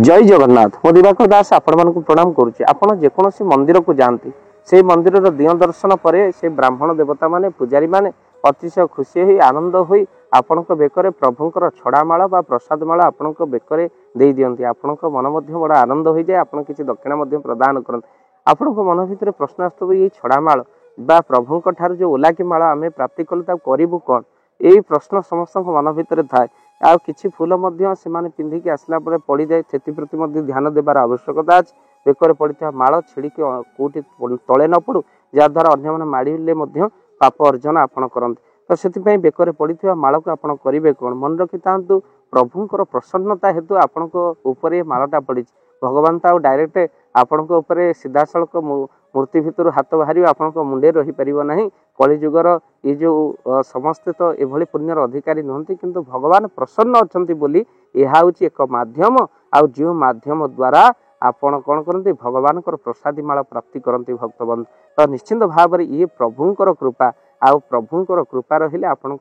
जय जगन्नाथ मो दिवाकर दास आपण मानक प्रणाम करुच्ची। आपण जेकोसी मंदिर को जाती से मंदिर दिय दर्शन पर से ब्राह्मण देवता माने पुजारी माने अतिशय खुशी हो आनंद हो आपण बेकर प्रभुंर छड़ामाल बा प्रसाद माल आपण बेकर दे दियंती। आपण मन बड़ा आनंद हो जाए। आपण किसी दक्षिणा प्रदान करते। आपण मन भितर प्रश्न आसुव ये छड़ामाल बा प्रभुंक ठार जो ओलाकी माल आम प्राप्ति कलु करूँ कौन यही प्रश्न समस्त मन भितर थाए। आ किछि फूल से पिंधिकी आसला पड़ जाए से प्रति ध्यान देवार आवश्यकता अच्छे। बेकर पड़ता माल छिड़िकी कौटी तले न पड़ू जहाद्वारा अन्य माड़े पाप अर्जन आपड़ करते। तो से बेकर पड़ता माल को आप करेंगे कौन मन रखी था प्रभुंर प्रसन्नता हेतु आपण उपरे मालटा पड़ी भगवान तो डायरेक्ट आपण सीधा सड़क मूर्ति भितर हाथ बाहर आपण मुंडे रही पार ना। कलिजुगर ये जो समस्ते तो यह पुण्यर अधिकारी नुहति किंतु भगवान प्रसन्न अच्छा बोली यह हूँ एक माध्यम आउ जो माध्यम द्वारा आपण कौन करते भगवान प्रसादी माल प्राप्ति करते भक्तबंधु। तो निश्चिंत भाव में ये प्रभुंर कृपा आउ प्रभुंर कृपा रहिले आपण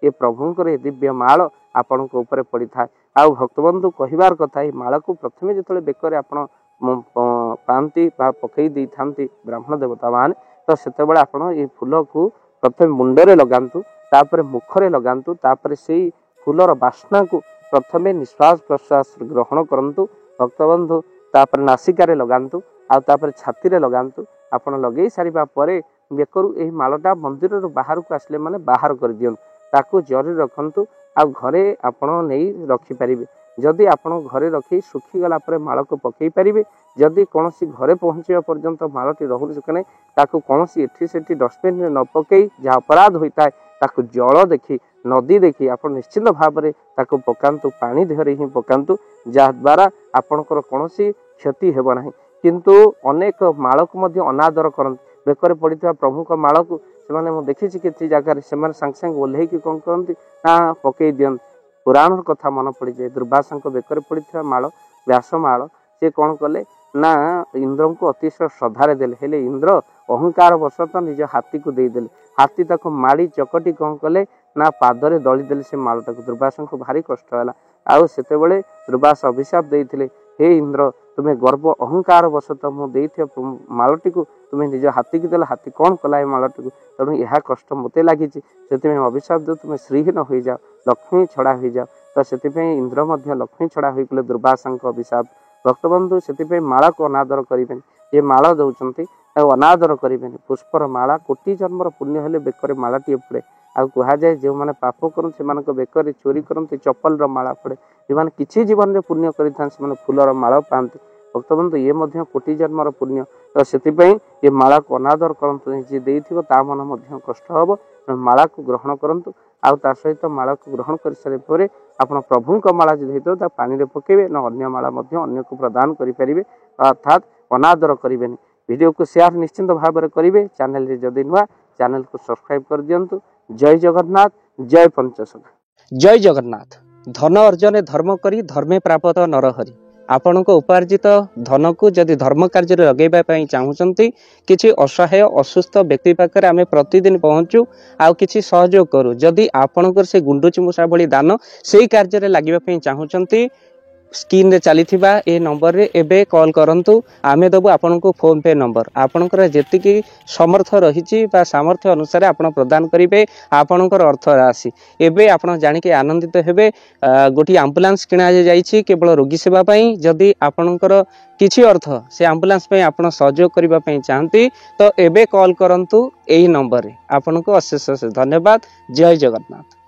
ये प्रभुंर दिव्य माल आपण पड़ी था। आउ भक्तबंधु कहबार कथा ये माल को प्रथम जो बेकर आप पाती पकई दे था ब्राह्मण देवता मान तो से ये फूल को प्रथम मुंडरे लगातु तापर मुखरे लगातु तापर से फूलर बास्ना को प्रथम निश्वास प्रश्वास ग्रहण करंतु भक्तबंधु तापर नासिकारे लगातु आपर छाती लगातु आपण लगे सारिबा परे बेकरु एही मालटा मंदिर बाहर को आसले माने बाहर कर दियन ताकू जरी रखंतु आ घरे आपण नहीं रखी परिबे। जदि आपण घरे रखी सुखी गला परे माल को पकई परिबे। जदि कोनोसी घरे पहुंचवा पर्यंत मालटी रहुनी सुकने ताकू कोनोसी एठी सेठी डस्टबिन में न पकई जहाँ अपराध होता है ताकू जल देखी नदी देखी आप निश्चिंत भाव में ताकू पकांतु पानी देहरे ही पकांतु जहाद्वारा आपणकर कौनसी क्षति हेब नाही। किंतु अनेक माल को मध्य अनादर करते बेकर पड़ता प्रभुक माल को से देखी किसी जगह से सागे सागे ओह्ल कौन करती ना पकई दियंत। पुराण कथा मन पड़ जाए दुर्वासा बेकर पड़ता माल व्यास माल से कौन कले ना इंद्र को अतिशय श्रद्धारे देले हेले इंद्र अहंकार वशत निज हाथी को देदेले। हाथी तक माड़ी चकटी कौन कले ना पादरे दली देले से मालटा को दुर्वासा को भारी कष्ट है। आउ से दुर्वासा अभिशाप देते हे इंद्र तुम्हें गर्व अहंकार वशत मुझे मालटी को तुम्हें निज हाथी की देला हाथी कौन कला मालटी को तेणु यह कष्ट मत लगी से अभिशाप दो तुम्हें श्रीहीन हो जाओ लक्ष्मी छड़ा हो जाओ। तो से इंद्र लक्ष्मी छड़ा होते दुर्वासा अभिशाप। भक्तबंधु से माला को अनादर करें ये माला दौरान अनादर करें पुष्पर माला कोटि जन्मर पुण्य हेले बेकर मालाटी पड़े। आ कह जाए जो मैंने पाप करते से बेकर चोरी करते चप्पल माला पड़े जो किसी जीवन में पुण्य करते फूलर माला पाते। भक्तबंधु ये कोटि जन्मर पुण्य। तो से ये माला को अनादर करते जी देथिबो ता मन कष्ट हम माला को ग्रहण करंतु आउ ता सहित माला को ग्रहण कर सारे पर आपण प्रभुंक माला जो देते पानी रे पकेबे न अन्य माला अन्य को प्रदान करें अर्थात अनादर करें। वीडियो को शेयर निश्चिंत भाव में करेंगे। चैनल रे जदि नुआ चैनल को सब्सक्राइब कर दियंतु। जय जगन्नाथ जय पंचसखा। जय जगन्नाथ। धन अर्जन धर्म करी धर्मे प्राप्त नरहरि। आपण को उपार्जित धन को जदि धर्म कार्य लगे चाहूँगी किसी असहाय असुस्थ व्यक्ति पाखे आम प्रतिदिन पहुँचू आउ किसी सहयोग करूँ। जदि आपणकर से गुंडुची मूषा भली दान से कार्य लगे चाहूँगी स्क्रीन रे चली ए नंबर रे एबे कॉल करंतु आमे दबु आपन को फोन पे नंबर आपनकर जेतिकी समर्थ रहिछि बा सामर्थ्य अनुसार आपण प्रदान करिवे आपनकर अर्थ राशि। एबे आपण जानि के आनंदित हेबे। गोटी एम्बुलेंस किना जाइछि केवल रोगी सेवा पई। जदि आपनकर किछि अर्थ से एम्बुलेंस पई आपण सहयोग करिबा पई चाहंती तो एबे कॉल करंतु एही नंबर रे। आपन को अशेष धन्यवाद। जय जगन्नाथ।